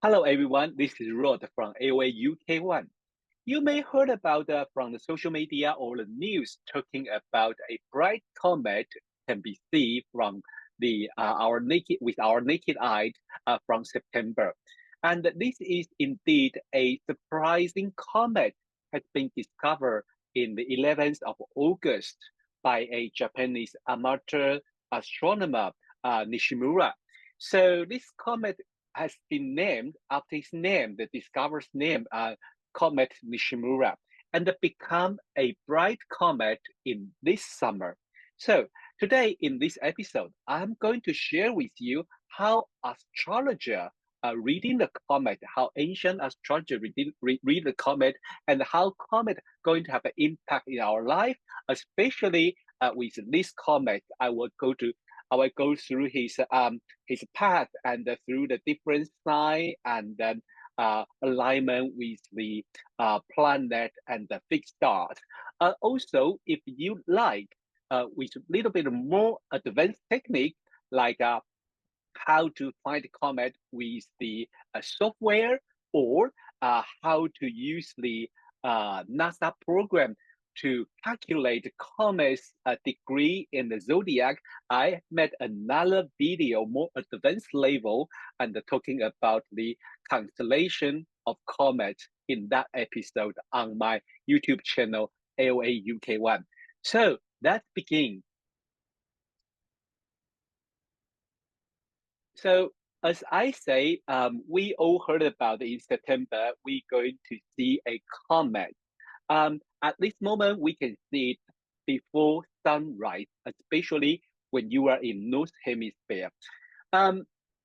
Hello everyone, this is Rod from AOA UK1. You may heard about from the social media or the news talking about a bright comet can be seen from the our naked eye from September. And this is indeed a surprising comet has been discovered in the 11th of August by a Japanese amateur astronomer, Nishimura. So this comet has been named after his name, the discoverer's name, Comet Nishimura, and become a bright comet in this summer. So today in this episode, I'm going to share with you how astrologer reading the comet, how ancient astrologer read the comet, and how comet going to have an impact in our life, especially with this comet. I will go through his path and through the different sign and then alignment with the planet and the fixed stars. Also, if you like, with a little bit more advanced technique, like how to find the comet with the software or how to use the NASA program to calculate the comet's degree in the zodiac. I made another video, more advanced level, and talking about the constellation of comet in that episode on my YouTube channel, AOA UK1. So let's begin. So as I say, we all heard about in September, we're going to see a comet. At this moment, we can see it before sunrise, especially when you are in North Hemisphere.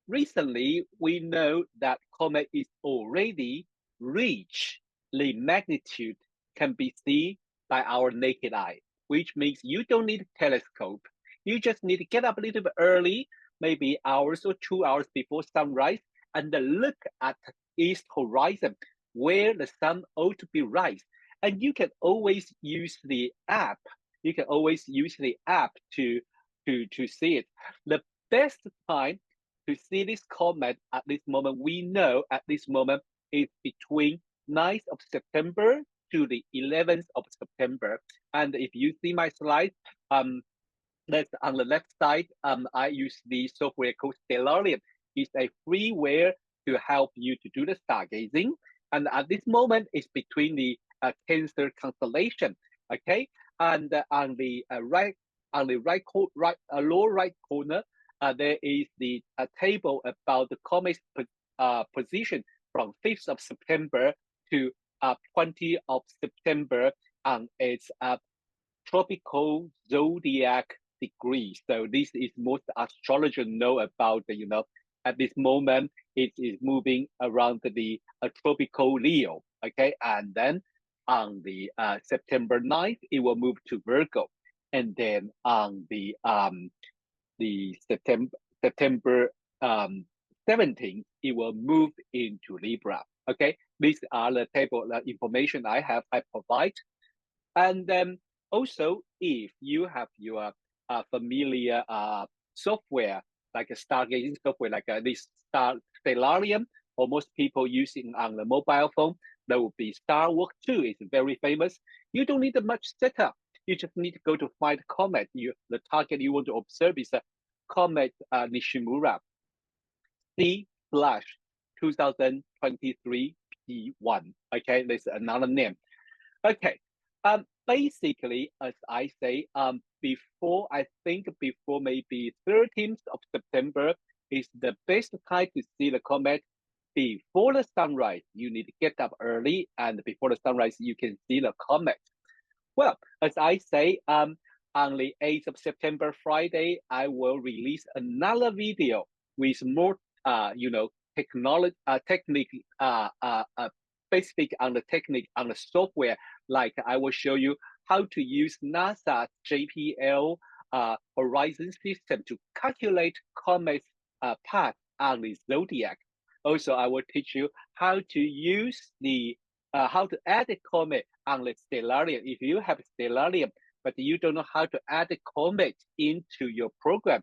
Recently, we know that comet is already reached the magnitude can be seen by our naked eye, which means you don't need a telescope. You just need to get up a little bit early, maybe hours or 2 hours before sunrise, and look at east horizon where the sun ought to be rise. And you can always use the app. You can always use the app to see it. The best time to see this comet at this moment, we know at this moment is between 9th of September to the 11th of September. And if you see my slide, that's on the left side, I use the software called Stellarium. It's a freeware to help you to do the stargazing. And at this moment, it's between the Cancer constellation. Okay, and on the lower right corner, there is the table about the comet's position from 5th of September to 20th of September on its tropical zodiac degree. So this is most astrologers know about, at this moment, it is moving around the tropical Leo. Okay, and then on the September 9th, it will move to Virgo. And then on the September 17th, it will move into Libra. Okay, these are the table information I provide. And then also, if you have your familiar software, like a stargazing software, like this Stellarium, or most people using on the mobile phone, that would be Star Walk 2. It's very famous. You don't need much setup. You just need to go to find comet. The target you want to observe is a Comet Nishimura C/2023 P1. Okay, there's another name. Okay, basically, as I say, before maybe 13th of September is the best time to see the comet. Before the sunrise, you need to get up early, and before the sunrise, you can see the comet. Well, as I say, on the 8th of September, Friday, I will release another video with more, technology, technique, specific on the technique on the software. Like I will show you how to use NASA JPL horizon system to calculate comet's path on the zodiac. Also, I will teach you how to use how to add a comet on the Stellarium. If you have Stellarium, but you don't know how to add a comet into your program,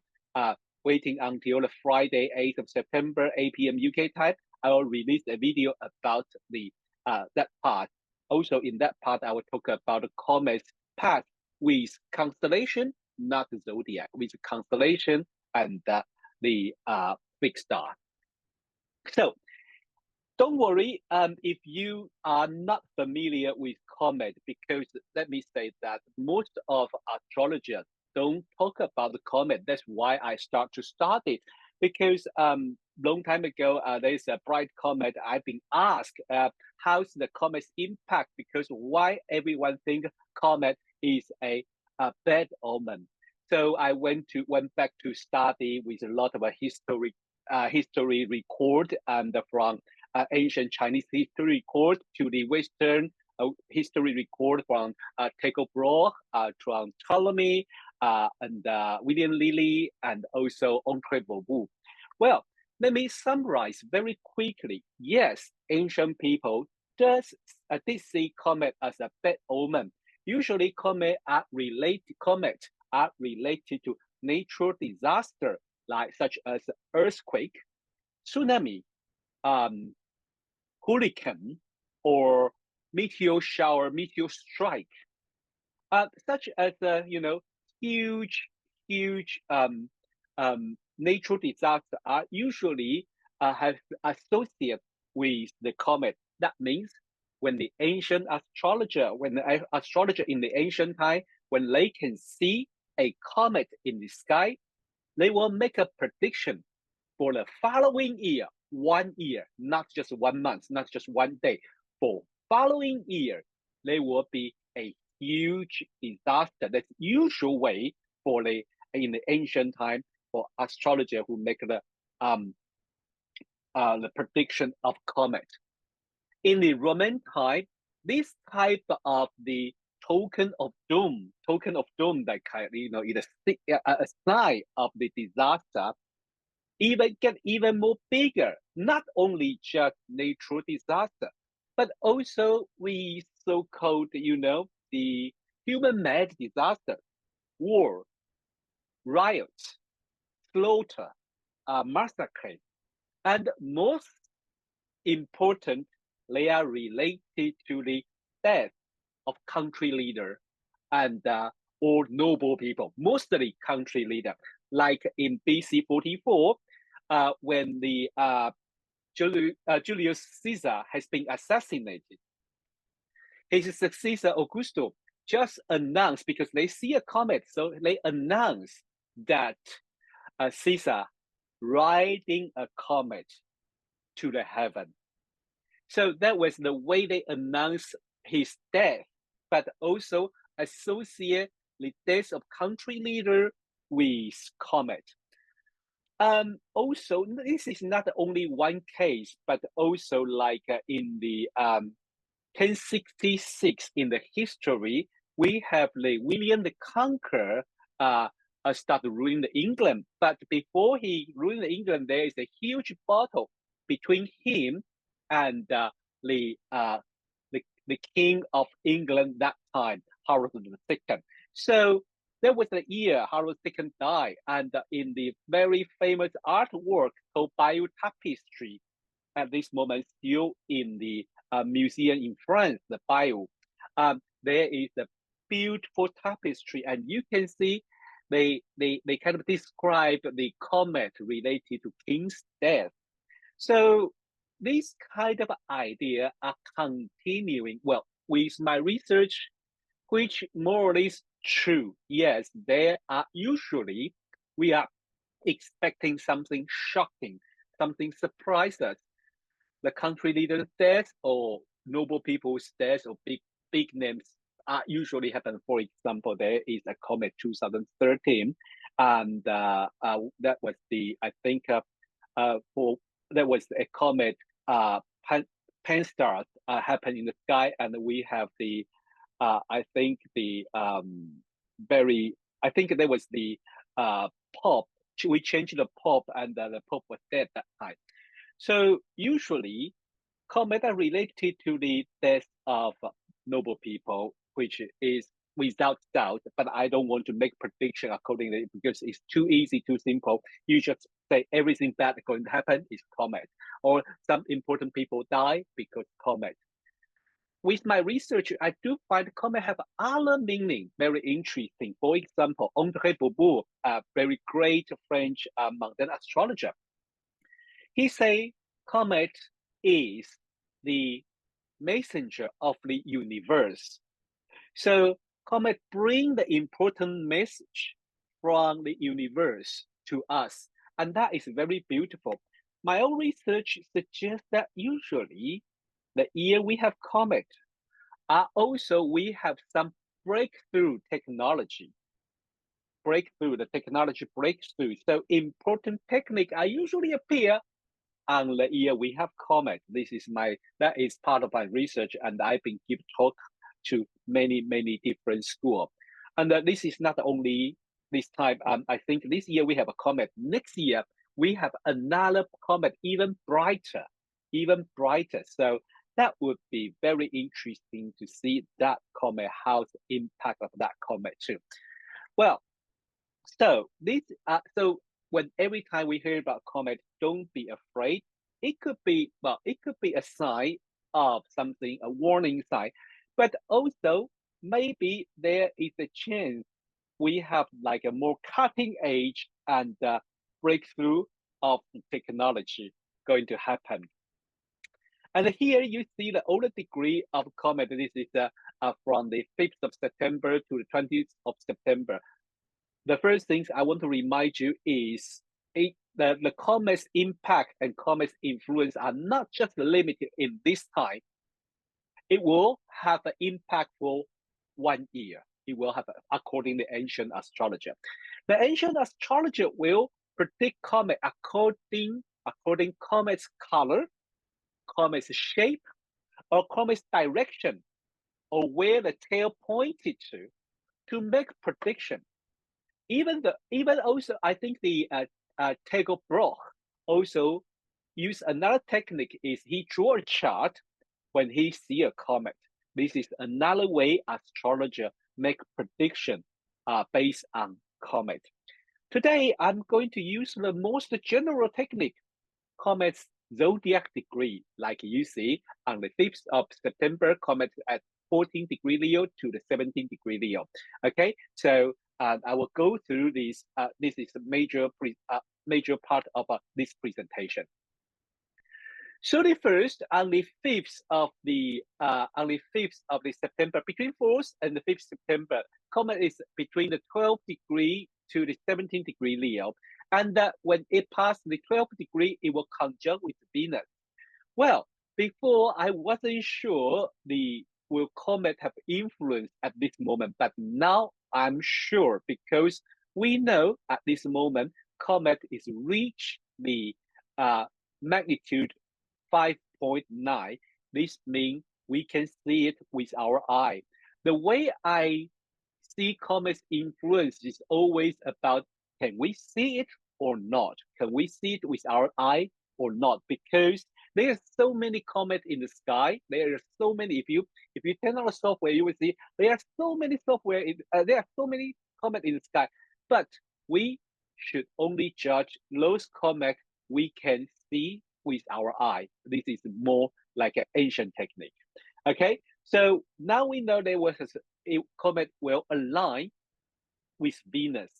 waiting until the Friday, 8th of September, 8 p.m. UK time, I will release a video about the that part. Also, in that part, I will talk about the comet's path with constellation, not the zodiac, with constellation and the big star. So don't worry if you are not familiar with comet, because let me say that most of astrologers don't talk about the comet. That's why I start to study, because long time ago there's a bright comet. I've been asked how's the comet's impact, because why everyone think comet is a bad omen. So I went back to study with a lot of history record and from ancient Chinese history record to the Western history record from Tycho Brahe, from Ptolemy, and William Lilly, and also Andre Beauveau. Well, let me summarize very quickly. Yes, ancient people did see comet as a bad omen. Usually, comets are related to natural disaster, like such as earthquake, tsunami, hurricane, or meteor shower, meteor strike, such as huge natural disasters are usually have associated with the comet. That means when the astrologer in the ancient time, when they can see a comet in the sky, they will make a prediction for the following year, 1 year, not just 1 month, not just 1 day. For following year, there will be a huge disaster. That's usual way for in the ancient time for astrologer who make the prediction of comet. In the Roman time, this type of the token of doom, that kind, is a sign of the disaster, get even more bigger. Not only just natural disaster, but also we so-called, the human-made disaster, war, riots, slaughter, massacre, and most important, they are related to the death of country leader and or noble people, mostly country leader. Like in BC 44, when the Julius Caesar has been assassinated, his successor Augusto just announced, because they see a comet, so they announced that Caesar riding a comet to the heaven. So that was the way they announced his death, but also associate the death of country leader with comet. Also, this is not only one case, but also like in the 1066 in the history, we have the William the Conqueror started ruling England. But before he ruled England, there is a huge battle between him and the king of England that time, Harold II. So there was the year Harold II died, and in the very famous artwork called Bayeux Tapestry, at this moment still in the museum in France, the Bayeux, there is a beautiful tapestry, and you can see they kind of describe the comet related to king's death. So this kind of idea are continuing. Well, with my research, which more or less true. Yes, there are usually we are expecting something shocking, something surprise us. The country leader's death or noble people's death or big names usually happen. For example, there is a comet 2013, and that was I think that was a comet Pan-STARRS happened in the sky, and we have the I think the I think there was the Pope. We changed the Pope, and the Pope was dead that time. So usually, comets are related to the death of noble people, which is without doubt. But I don't want to make prediction accordingly, because it's too easy, too simple. You just say everything bad going to happen is comet, or some important people die because comet. With my research, I do find comet have other meaning, very interesting. For example, André Bobo, a very great French Mundane astrologer, he say comet is the messenger of the universe. So comet bring the important message from the universe to us, and that is very beautiful. My own research suggests that usually the year we have comet also we have some breakthrough technology, the technology breakthrough. So important technique I usually appear on the year we have comet. That is part of my research, and I've been give talk to many different schools. And this is not only this time. I think this year we have a comet. Next year we have another comet, even brighter. So that would be very interesting to see that comet, how's the impact of that comet too. Well, so when every time we hear about comet, don't be afraid. It could be a sign of something, a warning sign, but also maybe there is a chance we have like a more cutting edge and breakthrough of technology going to happen. And here you see the older degree of comet. This is from the 5th of September to the 20th of September. The first things I want to remind you is the comet's impact and comet's influence are not just limited in this time. It will have an impact for 1 year. It will have, according to the ancient astrologer. The ancient astrologer will predict comet according comet's color, comet's shape, or comet's direction, or where the tail pointed to make prediction. Even also, I think the Tycho Brahe also use another technique. Is he draw a chart when he see a comet? This is another way astrologer make prediction based on comet. Today, I'm going to use the most general technique, comet's zodiac degree. Like you see on the 5th of September, comet at 14 degree Leo to the 17 degree Leo. Okay, so I will go through this. This is a major part of this presentation. So the first, on the 5th of the September, between 4th and the 5th September, comet is between the 12th degree to the 17th degree Leo, and when it passes the 12th degree, it will conjunct with Venus. Well, before I wasn't sure will comet have influence at this moment, but now I'm sure, because we know at this moment comet is reached the magnitude 5.9. This means we can see it with our eye. The way I see comet's influence is always about, can we see it or not? Can we see it with our eye or not? Because there are so many comets in the sky. There are so many. If you turn on the software, you will see there are so many there are so many comets in the sky. But we should only judge those comets we can see with our eye. This is more like an ancient technique. Okay, so now we know there was a comet will align with Venus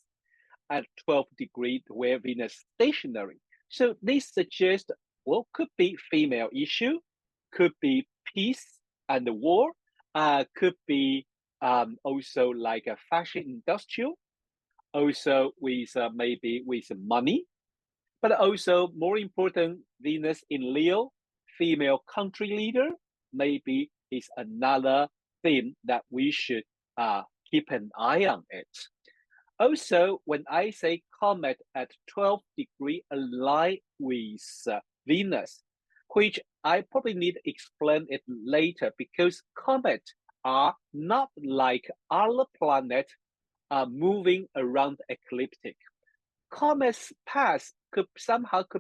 at 12 degrees, where Venus is stationary. So this suggests, well, could be female issue, could be peace and the war, could be also like a fashion industrial, also with maybe with money, but also more important, Venus in Leo, female country leader, maybe is another theme that we should keep an eye on it. Also, when I say comet at 12 degree align with Venus, which I probably need to explain it later, because comets are not like other planets moving around ecliptic. Comet's path could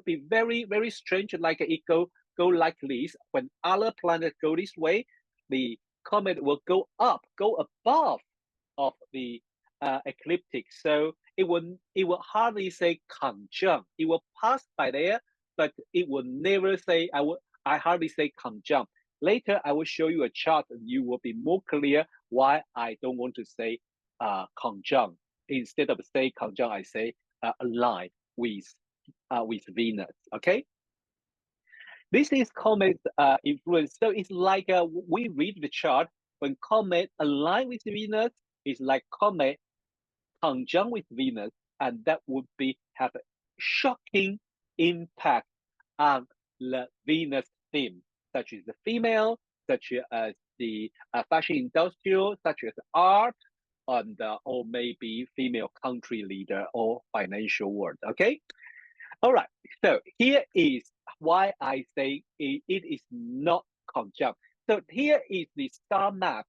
be very strange, like it go like this. When other planets go this way, the comet will go above of the ecliptic. So it will hardly say conjunct. It will pass by there, but it will never say, I hardly say conjunct. Later, I will show you a chart and you will be more clear why I don't want to say conjunct. Instead of say conjunct, I say align with Venus, okay? This is comet influence. So it's like we read the chart, when comet align with Venus, it's like comet conjunct with Venus, and that would have a shocking impact on the Venus theme, such as the female, such as the fashion industrial, such as art, and or maybe female country leader or financial world. Okay. All right. So here is why I say it is not conjunct. So here is the star map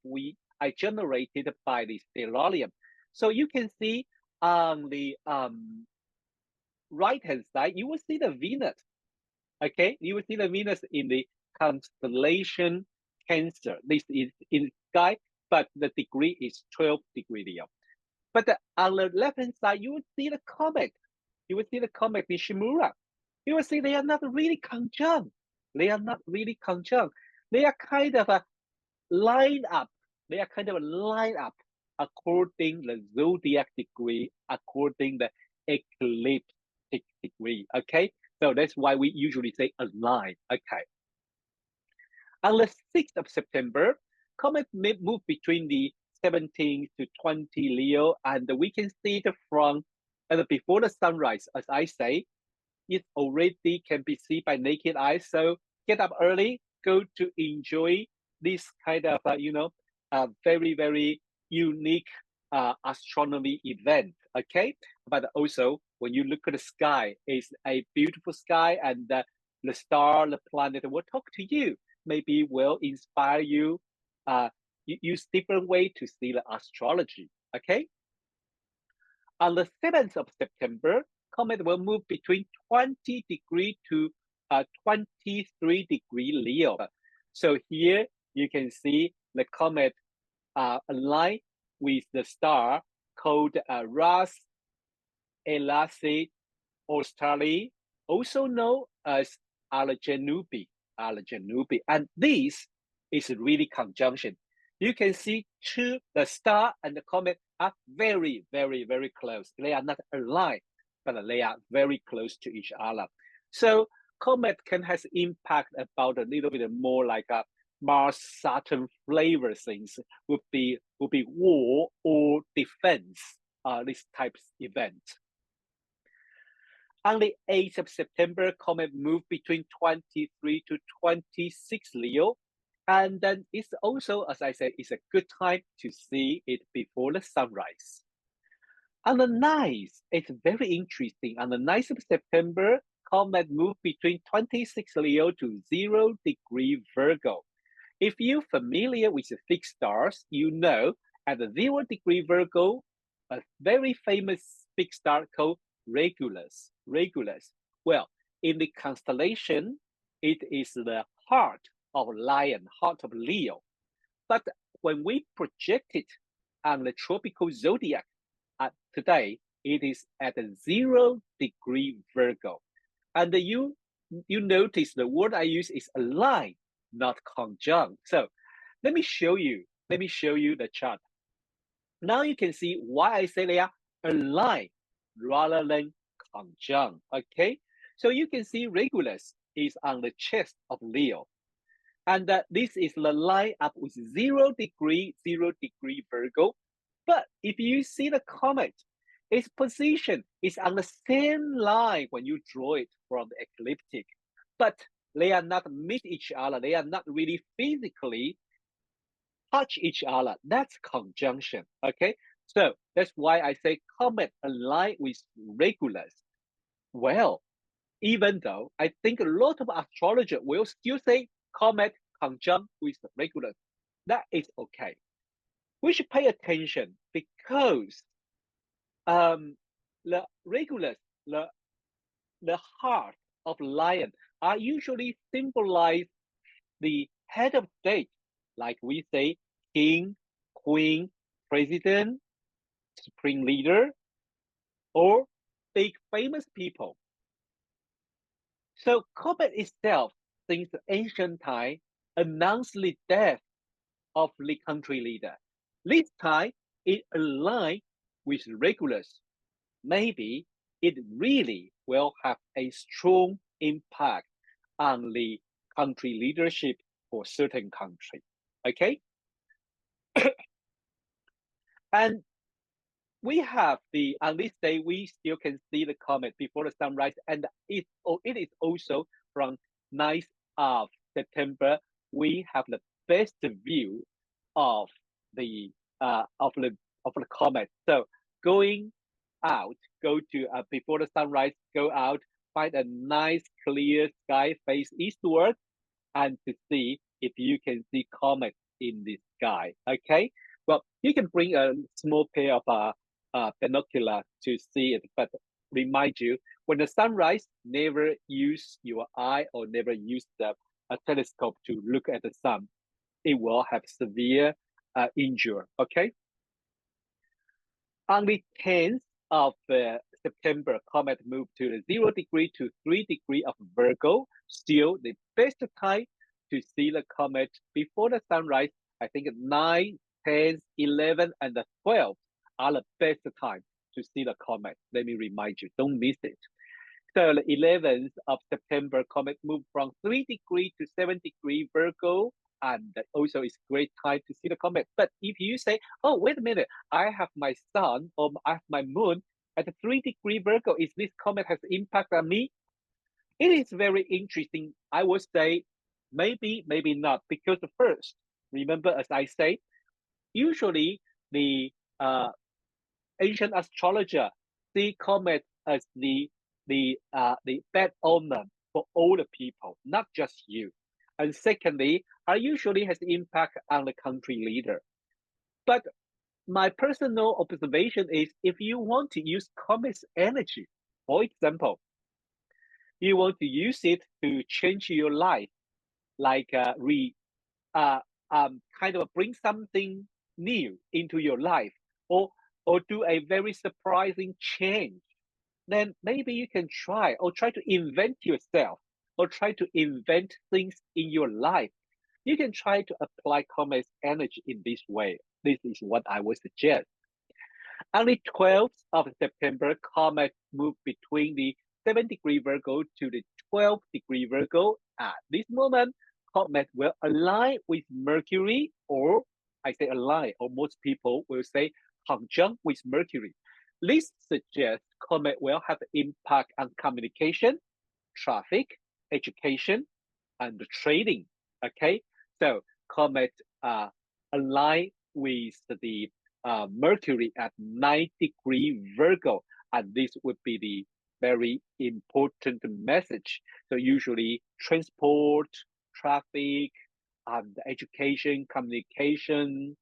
I generated by the stellarium. So you can see on the right hand side, you will see the Venus. Okay, you will see the Venus in the constellation Cancer. This is in sky, but the degree is 12 degree Leo. But on the left hand side, you will see the comet. You will see the comet Nishimura. You will see they are not really conjunct. They are not really conjunct. They are kind of a line up. They are kind of a line up according the zodiac degree, according the ecliptic degree. Okay, so that's why we usually say align. Okay. On the 6th of September, comet may move between the 17 to 20 Leo, and we can see it from before the sunrise. As I say, it already can be seen by naked eye. So get up early, go to enjoy this kind of very, very unique astronomy event. Okay, but also when you look at the sky, it's a beautiful sky, and the star, the planet will talk to you. Maybe will inspire you. Use different way to see the astrology. Okay. On the 7th of September, comet will move between 20 degree to 23 degree Leo. So here you can see the comet align with the star called Ras Elaci Australi, also known as Aljanubi. And this is really conjunction. You can see the star and the comet are very, very, very close. They are not aligned, but they are very close to each other. So comet can has impact about a little bit more like a Mars Saturn flavor things, would be war or defense, this types event. On the 8th of September, comet moved between 23 to 26 Leo. And then it's also, as I said, it's a good time to see it before the sunrise. On the 9th, it's very interesting. On the 9th of September, comet moved between 26 Leo to 0 degree Virgo. If you're familiar with the fixed stars, you know at the 0 degree Virgo, a very famous fixed star called Regulus. Well, in the constellation, it is the heart of Lion, heart of Leo. But when we project it on the tropical zodiac today, it is at 0 degree Virgo. And you notice the word I use is align, not conjunct. So let me show you the chart. Now you can see why I say they are aligned rather than conjunct. Okay, so you can see Regulus is on the chest of Leo, and this is the line up with 0 degree Virgo. But if you see the comet, its position is on the same line when you draw it from the ecliptic, but they are not meet each other. They are not really physically touch each other. That's conjunction. Okay, so that's why I say comet align with Regulus. Well, even though I think a lot of astrologers will still say comet conjunct with Regulus, that is okay. We should pay attention because the Regulus, the heart of lion, are usually symbolize the head of state, like we say king, queen, president, supreme leader. or big famous people. So comet itself, since ancient time, announced the death of the country leader. This time, it aligned with regulars. Maybe it really will have a strong impact on the country leadership for certain country. Okay? And we have on this day, we still can see the comet before the sunrise, and it is also from 9th of September. We have the best view of the comet. So going out, go to before the sunrise, go out, find a nice clear sky, face eastward, and to see if you can see comet in the sky. Okay, well, you can bring a small pair of binocular to see it, but remind you, when the sunrise, never use your eye or never use a telescope to look at the sun. It will have severe injury. Okay. On the 10th of September, comet moved to the 0 degree to 3 degree of Virgo. Still the best time to see the comet before the sunrise. I think 9, 10, 11, and the 12 are the best time to see the comet. Let me remind you, don't miss it. So the 11th of September, comet moved from 3 degree to 7 degree Virgo, and also it's great time to see the comet. But if you say, oh, wait a minute, I have my sun or I have my moon at 3 degree Virgo, is this comet has impact on me? It is very interesting. I would say maybe, maybe not, because first, remember as I say, usually the ancient astrologer see comet as the bad omen for all the people, not just you. And secondly, I usually has impact on the country leader. But my personal observation is, if you want to use comet's energy, for example, you want to use it to change your life, like kind of bring something new into your life, or do a very surprising change, then maybe you can try to invent yourself, or try to invent things in your life. You can try to apply comet's energy in this way. This is what I would suggest. On the 12th of September, comet moved between the 7 degree Virgo to the 12 degree Virgo. At this moment, comet will align with Mercury, or I say align, or most people will say conjunct with Mercury. This suggests comet will have impact on communication, traffic, education, and trading. Okay, so comet align with the Mercury at 9 degree Virgo, and this would be the very important message. So usually transport, traffic, education, communication.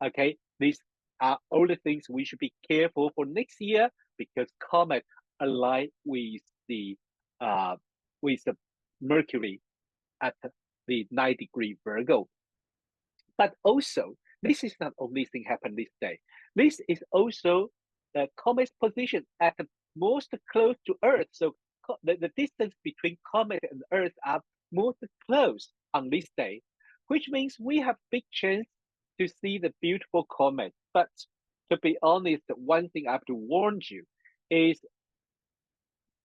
Okay, these are all the things we should be careful for next year, because comet align uh, with the Mercury at the 9 degree Virgo. But also, this is not only thing happen this day. This is also the comet's position at the most close to Earth. So the distance between comet and Earth are most close on this day, which means we have big chance to see the beautiful comet. But to be honest, one thing I have to warn you is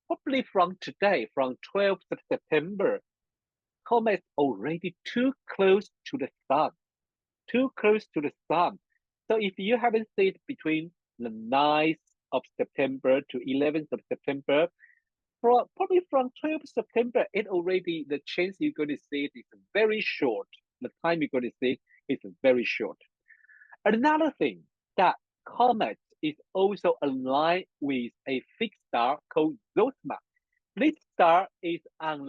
probably from today, from 12th of September, comet already too close to the sun. Too close to the sun. So if you haven't seen it between the 9th of September to 11th of September, probably from 12th September, the chance you're going to see it is very short. The time you're going to see it is very short. Another thing, that comet is also aligned with a fixed star called Zosma. This star is on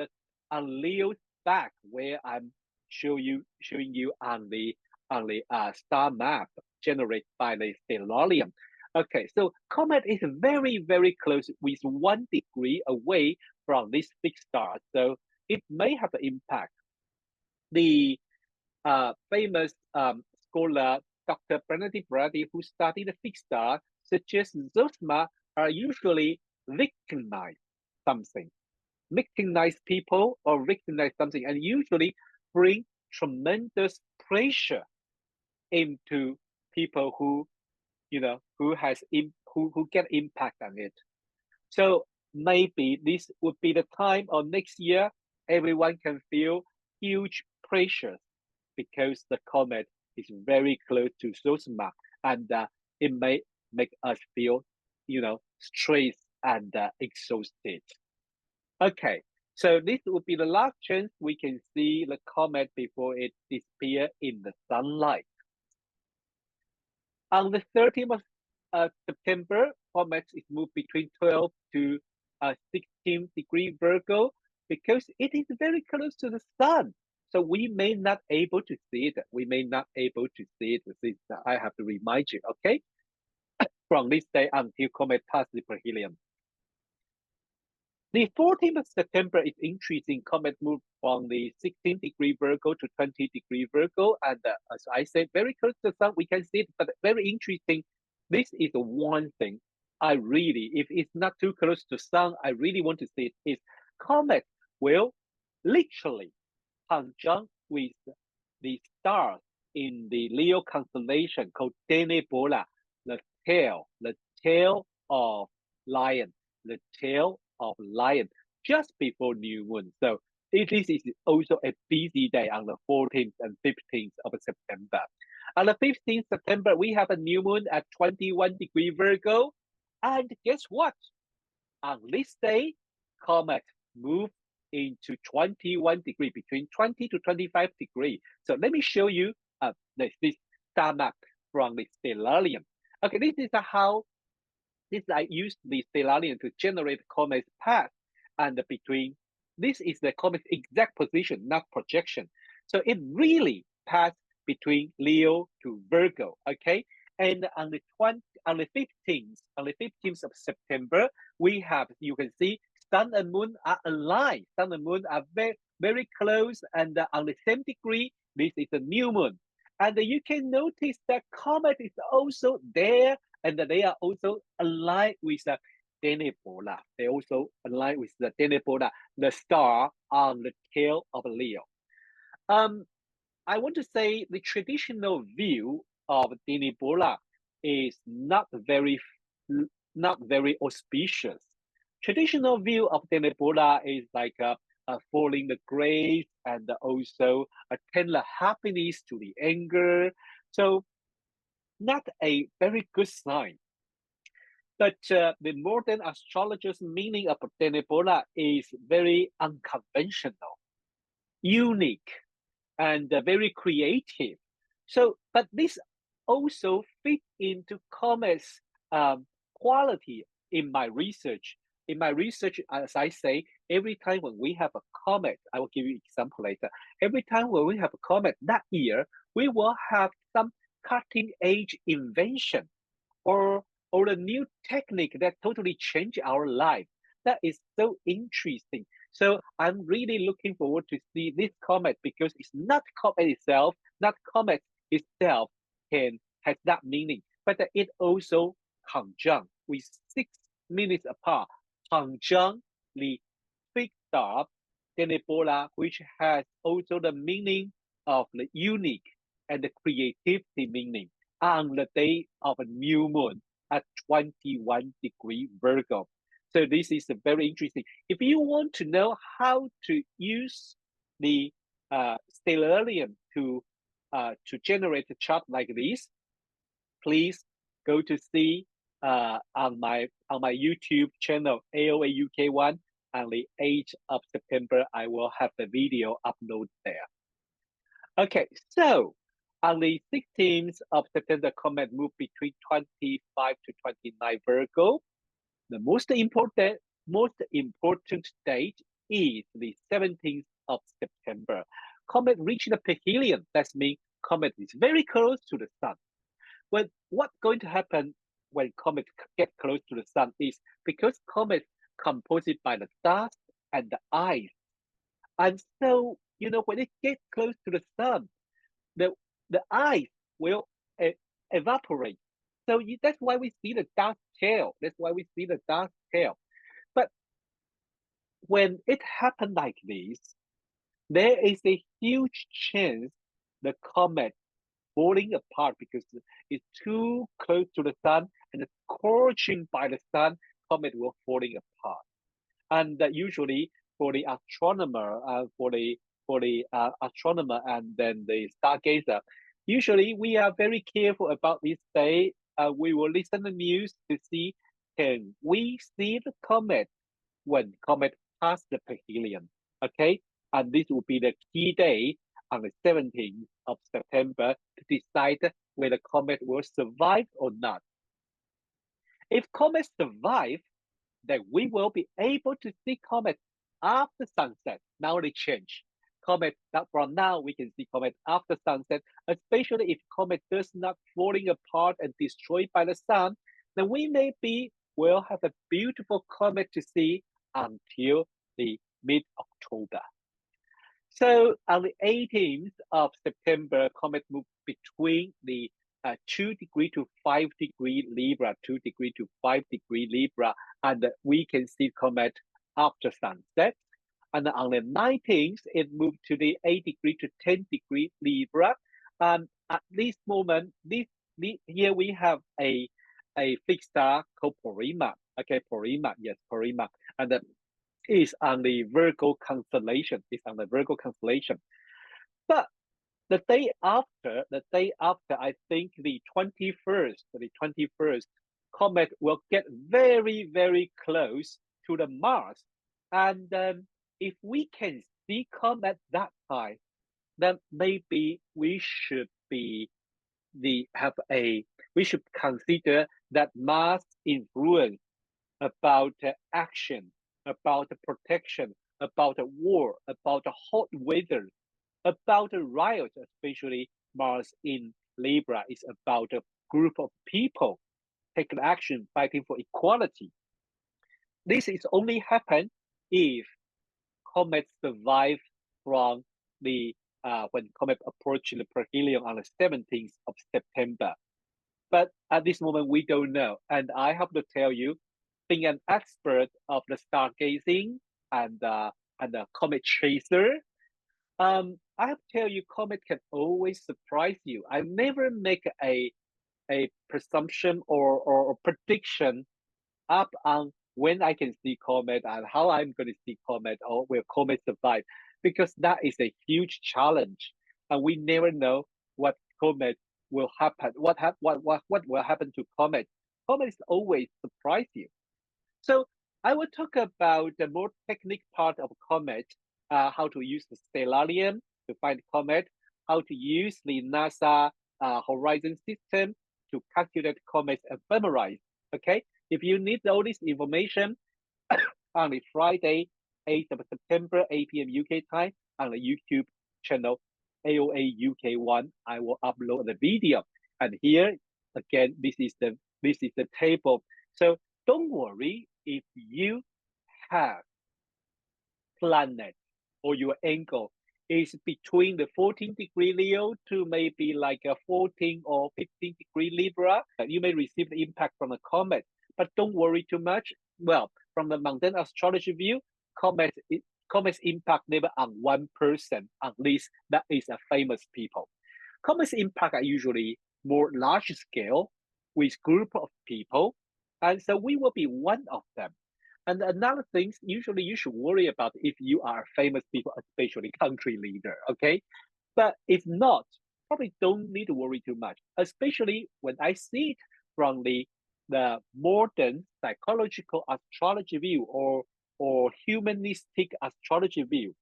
Leo's back, where I'm showing you on the star map generated by the stellarium. Okay, so comet is very, very close, with 1 degree away from this fixed star, so it may have an impact. The famous scholar Dr. Benedict Brady, who studied the fixed star, suggests Zosma are usually recognize something, recognize people or recognize something, and usually bring tremendous pressure into people who who get impact on it. So maybe this would be the time, or next year everyone can feel huge pressure because the comet is very close to Zosma, and it may make us feel stressed and exhausted. Okay, so this would be the last chance we can see the comet before it disappears in the sunlight. On the 13th of September, comet is moved between 12 to 16 degree Virgo because it is very close to the sun. So we may not able to see it. We may not able to see it. This, I have to remind you, okay? From this day until comet passes the perihelion. The 14th of September is interesting. Comet moved from the 16 degree Virgo to 20 degree Virgo. And as I said, very close to the sun, we can see it, but very interesting. This is the one thing I really, if it's not too close to the sun, I really want to see it, is comet will literally conjunct with the stars in the Leo constellation called Denebola, the tail of lion, the tail of lion, just before new moon. So this is also a busy day on the 14th and 15th of September. On the 15th September, we have a new moon at 21 degree Virgo. And guess what? On this day, comet move into 21 degree, between 20 to 25 degree. So let me show you this star map from the stellarium. Okay, this is how I used the stellarium to generate comet's path, and between this is the comet's exact position, not projection. So it really passed between Leo to Virgo. Okay, and on the 15th of September, we have, you can see sun and moon are aligned. Sun and moon are very close, and on the same degree. This is a new moon, and you can notice that comet is also there, and they are also aligned with the Denebola. They also align with the Denebola, the star on the tail of Leo. I want to say the traditional view of Denebola is not very auspicious. Traditional view of Denebola is like falling the grace and also attend the happiness to the anger. So not a very good sign. But the modern astrologer's meaning of Denebola is very unconventional, unique, and very creative. So, but this also fit into comet's quality in my research. In my research, as I say, every time when we have a comet, I will give you an example later. Every time when we have a comet that year, we will have some cutting edge invention or a new technique that totally change our life. That is so interesting. So I'm really looking forward to see this comet because it's not comet itself, has that meaning, but it also conjunct with 6 minutes apart, conjunct the big star Denebola, which has also the meaning of the unique and the creativity meaning on the day of a new moon at 21 degree Virgo. So this is very interesting. If you want to know how to use the stellarium to generate a chart like this, please go to see on my YouTube channel AOA UK1 on the 8th of September. I will have the video upload there. Okay, so on the 16th of September, comet moved between 25 to 29 Virgo. The most important date is the 17th of September. Comet reached the perihelion. That means comet is very close to the sun. Well, what's going to happen when comet get close to the sun is because comet composed by the dust and the ice. And so, when it gets close to the sun, the ice will evaporate. So that's why we see the dust tail. That's why we see the dark tail. But when it happened like this, there is a huge chance the comet falling apart because it's too close to the sun and it's scorching by the sun, comet will falling apart. And usually for the astronomer, astronomer and then the stargazer, usually we are very careful about this day. We will listen to the news to see can we see the comet when comet pass the perihelion. Okay, and this will be the key day on the 17th of September to decide whether comet will survive or not. If comet survive, then we will be able to see comet after sunset. Now they change. Comet from now we can see comet after sunset, especially if comet does not falling apart and destroyed by the sun, then we will have a beautiful comet to see until the mid-October. So on the 18th of September, comet moved between the 2 degree to 5 degree Libra, 2 degree to 5 degree Libra, and we can see comet after sunset. And on the 19th, it moved to the 8 degree to 10 degree Libra. And at this moment, here we have a fixed star called Pima. Okay, Pima, yes, Pima. And is on the Virgo constellation. It's on the Virgo constellation. But the day after, I think the 21st, comet will get very, very close to the Mars. And if we can see comet that high, then maybe we should consider that Mars influence about action, about protection, about war, about hot weather, about riots, especially Mars in Libra is about a group of people taking action, fighting for equality. This is only happen if comets survive from the when comet approach the perihelion on the 17th of September. But at this moment, we don't know. And I have to tell you, being an expert of the stargazing and the comet chaser, I have to tell you, comet can always surprise you. I never make a presumption or prediction up on when I can see comet and how I'm going to see comet or will comet survive, because that is a huge challenge, and we never know what comet will happen. What will happen to comet? Comet always surprise you. So I will talk about the more technical part of comet, how to use the stellarium to find comet, how to use the NASA horizon system to calculate comets ephemeris. Okay, if you need all this information, on the Friday, 8th of September, 8 p.m. UK time, on the YouTube channel AOA UK1, I will upload the video. And here again, this is the table. So don't worry if you have planet or your angle is between the 14 degree Leo to maybe like a 14 or 15 degree Libra. You may receive the impact from a comet, but don't worry too much. Well, from the mundane astrology view, comet's impact never on one person, at least that is a famous people. Comet's impact are usually more large scale with group of people, and so we will be one of them. And another thing, usually you should worry about if you are famous people, especially country leader, okay? But if not, probably don't need to worry too much, especially when I see it from the modern psychological astrology view or humanistic astrology view.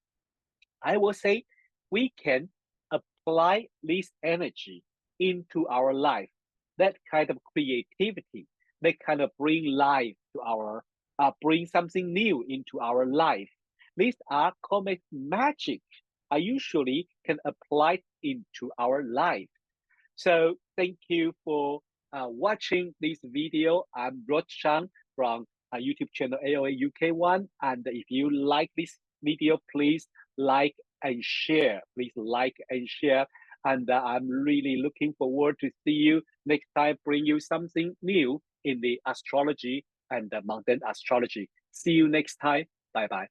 I will say we can apply this energy into our life, that kind of creativity, that kind of bring life to our bring something new into our life. These are comet magic. I usually can apply into our life. So thank you for watching this video. I'm Chang from YouTube channel AOA UK1. And if you like this video, please like and share. Please like and share. And I'm really looking forward to see you next time, bring you something new in the astrology and the mundane astrology. See you next time. Bye bye.